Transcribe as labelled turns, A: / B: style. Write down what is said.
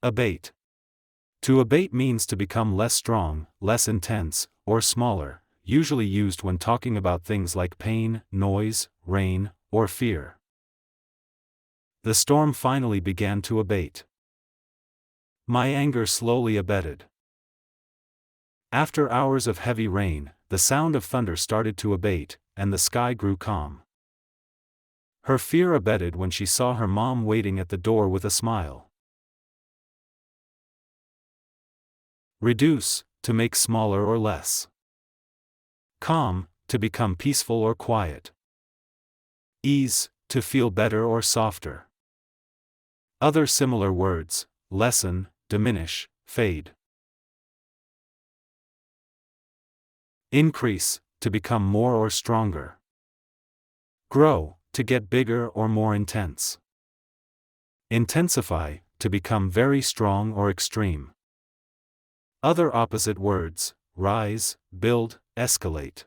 A: Abate. To abate means to become less strong, less intense, or smaller, usually used when talking about things like pain, noise, rain, or fear. The storm finally began to abate. My anger slowly abated. After hours of heavy rain, the sound of thunder started to abate, and the sky grew calm. Her fear abated when she saw her mom waiting at the door with a smile. Reduce, to make smaller or less. Calm, to become peaceful or quiet. Ease, to feel better or softer. Other similar words: lessen, diminish, fade. Increase, to become more or stronger. Grow, to get bigger or more intense. Intensify, to become very strong or extreme. Other opposite words: rise, build, escalate.